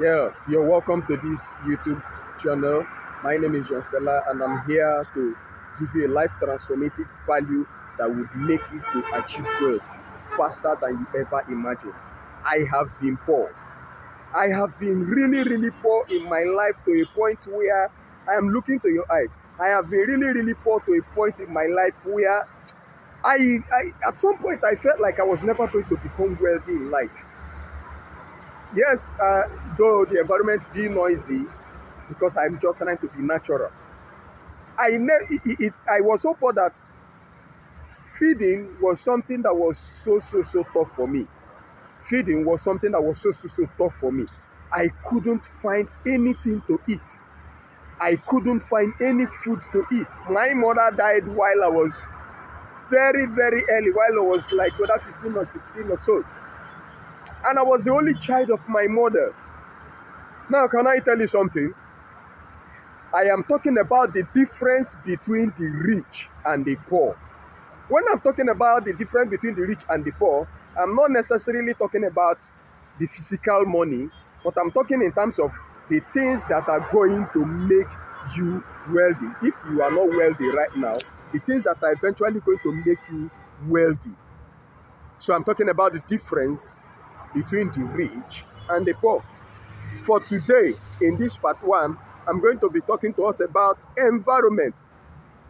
Yes, you're welcome to this YouTube channel. My name is John Stella, and I'm here to give you a life transformative value that would make you to achieve wealth faster than you ever imagined. I have been poor. I have been really poor in my life to a point where I am looking to your eyes. I have been really poor to a point in my life where at some point I felt like I was never going to become wealthy in life. Yes, though the environment be noisy, because I'm just trying to be natural. I was so poor that feeding was something that was so tough for me. Feeding was something that was so tough for me. I couldn't find anything to eat. I couldn't find any food to eat. My mother died while I was very early, while I was like whether 15 or 16 or so. And I was the only child of my mother. Now, can I tell you something? I am talking about the difference between the rich and the poor. When I'm talking about the difference between the rich and the poor, I'm not necessarily talking about the physical money, but I'm talking in terms of the things that are going to make you wealthy. If you are not wealthy right now, the things that are eventually going to make you wealthy. So I'm talking about the difference between the rich and the poor. For today, in this part one, I'm going to be talking to us about environment.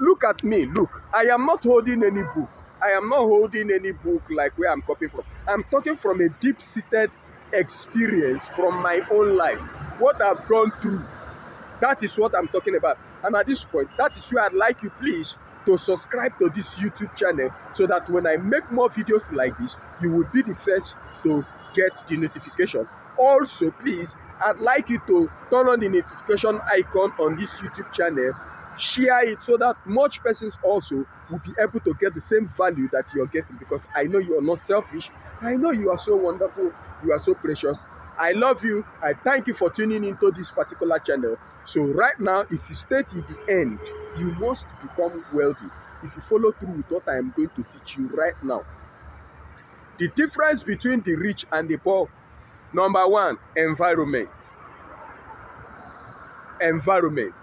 Look at me, look. I am not holding any book. I am not holding any book like where I'm copying from. I'm talking from a deep-seated experience from my own life. What I've gone through, that is what I'm talking about. And at this point, that is where I'd like you, please, to subscribe to this YouTube channel so that when I make more videos like this, you will be the first to get the notification. Also, please, I'd like you to turn on the notification icon on this YouTube channel, share it so that much persons also will be able to get the same value that you're getting, because I know you are not selfish. I know you are so wonderful. You are so precious. I love you. I thank you for tuning into this particular channel. So right now, if you stay till the end, you must become wealthy. If you follow through with what I am going to teach you right now. The difference between the rich and the poor. Number one, environment. Environment.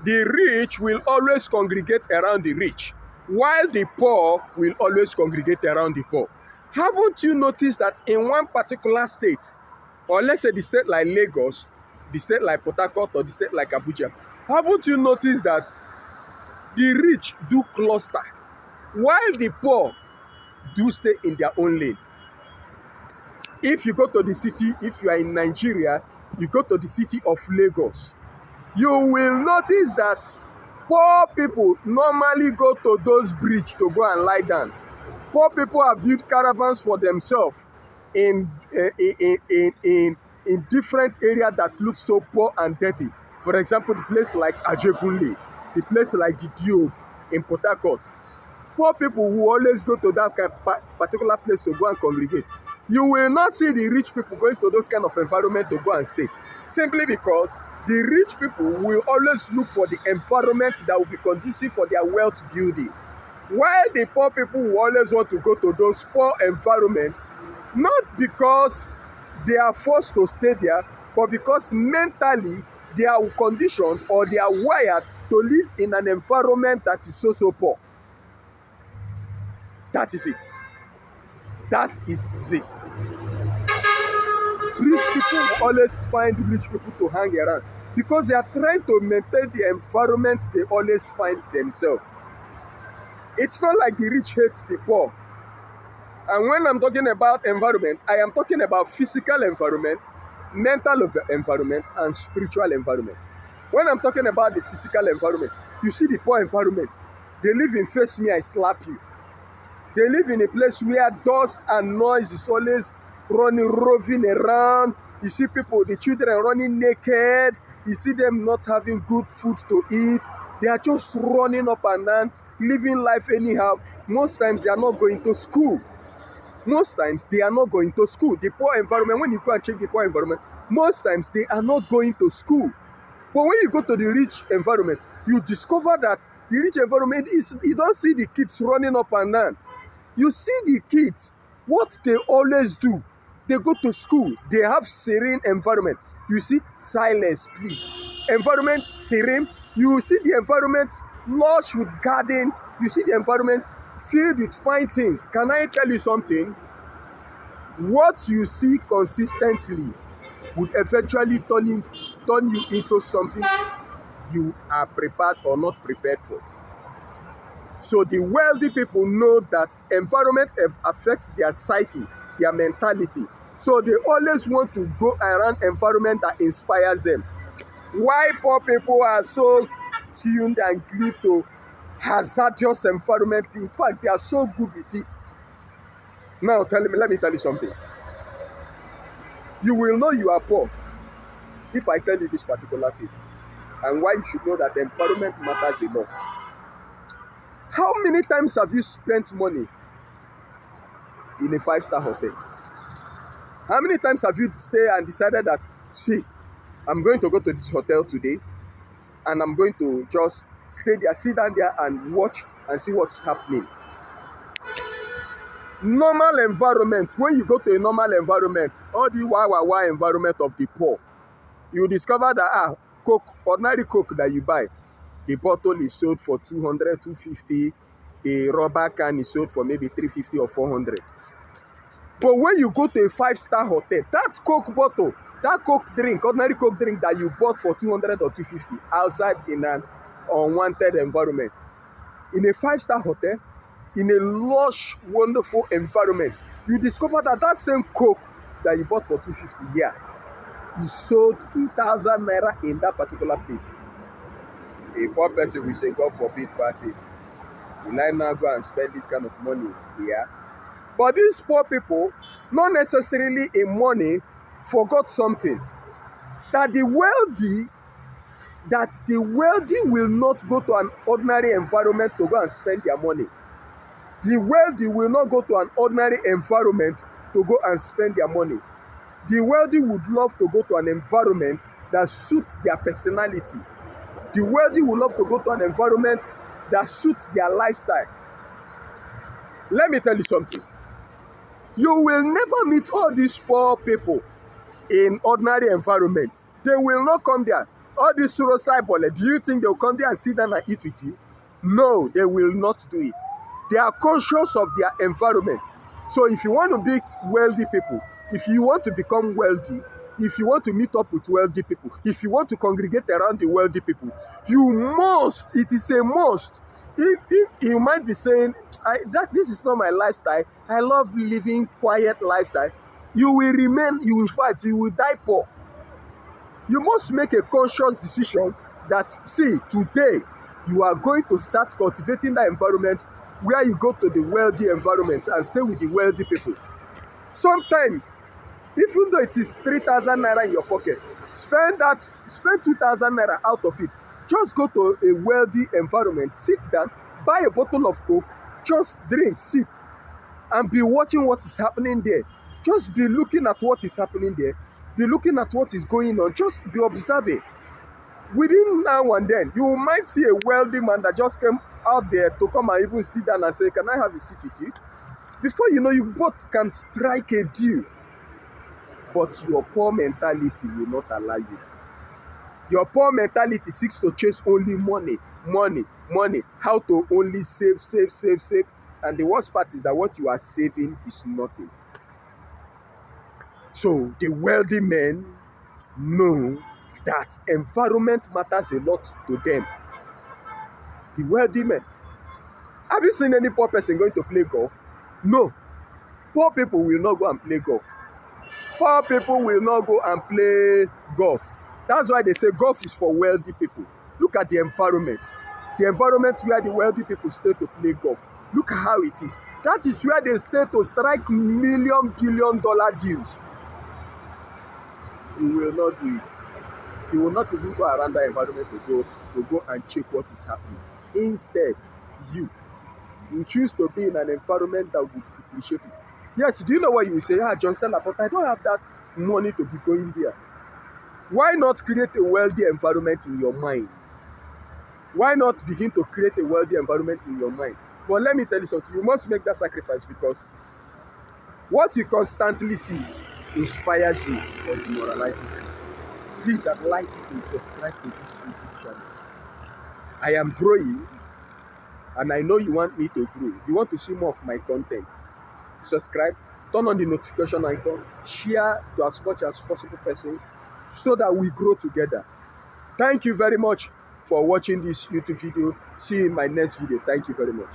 The rich will always congregate around the rich, while the poor will always congregate around the poor. Haven't you noticed that in one particular state, or let's say the state like Lagos, the state like Port Harcourt, or the state like Abuja, haven't you noticed that the rich do cluster, while the poor do stay in their own lane? If you go to the city, if you are in Nigeria, you go to the city of Lagos, you will notice that poor people normally go to those bridges to go and lie down. Poor people have built caravans for themselves in different areas that look so poor and dirty. For example, the place like Ajegunle, the place like the Dio in Port Harcourt. Poor people who always go to that particular place to go and congregate. You will not see the rich people going to those kind of environment to go and stay, simply because the rich people will always look for the environment that will be conducive for their wealth building, while the poor people will always want to go to those poor environments, not because they are forced to stay there, but because mentally they are conditioned or they are wired to live in an environment that is so poor. That is it. That is it. Rich people will always find rich people to hang around because they are trying to maintain the environment they always find themselves. It's not like the rich hates the poor. And when I'm talking about environment, I am talking about physical environment, mental environment, and spiritual environment. When I'm talking about the physical environment, you see the poor environment. They live in face me, I slap you. They live in a place where dust and noise is always roving around. You see people, the children running naked. You see them not having good food to eat. They are just running up and down, living life anyhow. Most times they are not going to school. Most times they are not going to school. The poor environment, when you go and check the poor environment, most times they are not going to school. But when you go to the rich environment, you discover that the rich environment is, you don't see the kids running up and down. You see the kids, what they always do, They go to school, they have serene environment. You see silence, please. Environment serene. You see the environment lush with gardens. You see the environment filled with fine things. Can I tell you something? What you see consistently would eventually turn you into something you are prepared or not prepared for. So the wealthy people know that environment affects their psyche, their mentality. So they always want to go around environment that inspires them. Why poor people are so tuned and glued to hazardous environment? In fact, they are so good with it. Now let me tell you something. You will know you are poor if I tell you this particular thing, and why you should know that the environment matters a lot. How many times have you spent money in a 5-star hotel? How many times have you stayed and decided that, see, I'm going to go to this hotel today and I'm going to just stay there, sit down there and watch and see what's happening? Normal environment, when you go to a normal environment, all the wah environment of the poor, you discover that Coke, ordinary Coke that you buy, the bottle is sold for 200, 250. The rubber can is sold for maybe 350 or 400. But when you go to a 5-star hotel, that Coke bottle, that Coke drink, ordinary Coke drink that you bought for 200 or 250 outside in an unwanted environment, in a 5-star hotel, in a lush, wonderful environment, you discover that that same Coke that you bought for 250 here is sold 2,000 naira in that particular place. A poor person will say, God forbid, party. Will I now go and spend this kind of money here? But these poor people, not necessarily in money, forgot something. That the wealthy will not go to an ordinary environment to go and spend their money. The wealthy will not go to an ordinary environment to go and spend their money. The wealthy would love to go to an environment that suits their personality. The wealthy would love to go to an environment that suits their lifestyle. Let me tell you something. You will never meet all these poor people in ordinary environments. They will not come there. All these suicide ballers, do you think they'll come there and sit down and eat with you? No, they will not do it. They are conscious of their environment. So if you want to meet wealthy people, if you want to become wealthy, if you want to meet up with wealthy people, if you want to congregate around the wealthy people, you must, it is a must. If you might be saying, this is not my lifestyle, I love living quiet lifestyle, you will remain, you will fight, you will die poor. You must make a conscious decision that, see, today you are going to start cultivating that environment where you go to the wealthy environment and stay with the wealthy people. Sometimes, even though it is 3,000 naira in your pocket, spend 2,000 naira out of it. Just go to a wealthy environment, sit down, buy a bottle of Coke, just drink, sip, and be watching what is happening there. Just be looking at what is happening there. Be looking at what is going on. Just be observing. Within now and then, you might see a wealthy man that just came out there to come and even sit down and say, can I have a seat with you? Before you know, you both can strike a deal. But your poor mentality will not allow you. Your poor mentality seeks to chase only money. How to only save. And the worst part is that what you are saving is nothing. So the wealthy men know that environment matters a lot to them. The wealthy men. Have you seen any poor person going to play golf? No. Poor people will not go and play golf. Poor people will not go and play golf. That's why they say golf is for wealthy people. Look at the environment. The environment where the wealthy people stay to play golf. Look at how it is. That is where they stay to strike million, billion-dollar deals. You will not do it. You will not even go around that environment to go and check what is happening. Instead, you choose to be in an environment that would depreciate you. Yes, do you know what you will say? John Stella, but I don't have that money to be going there. Why not create a wealthy environment in your mind? Why not begin to create a wealthy environment in your mind? But let me tell you something, you must make that sacrifice, because what you constantly see inspires you or demoralizes you. Please, I'd like you to subscribe to this YouTube channel. I am growing, and I know you want me to grow. You want to see more of my content. Subscribe, turn on the notification icon, share to as much as possible persons so that we grow together. Thank you very much for watching this YouTube video. See you in my next video. Thank you very much.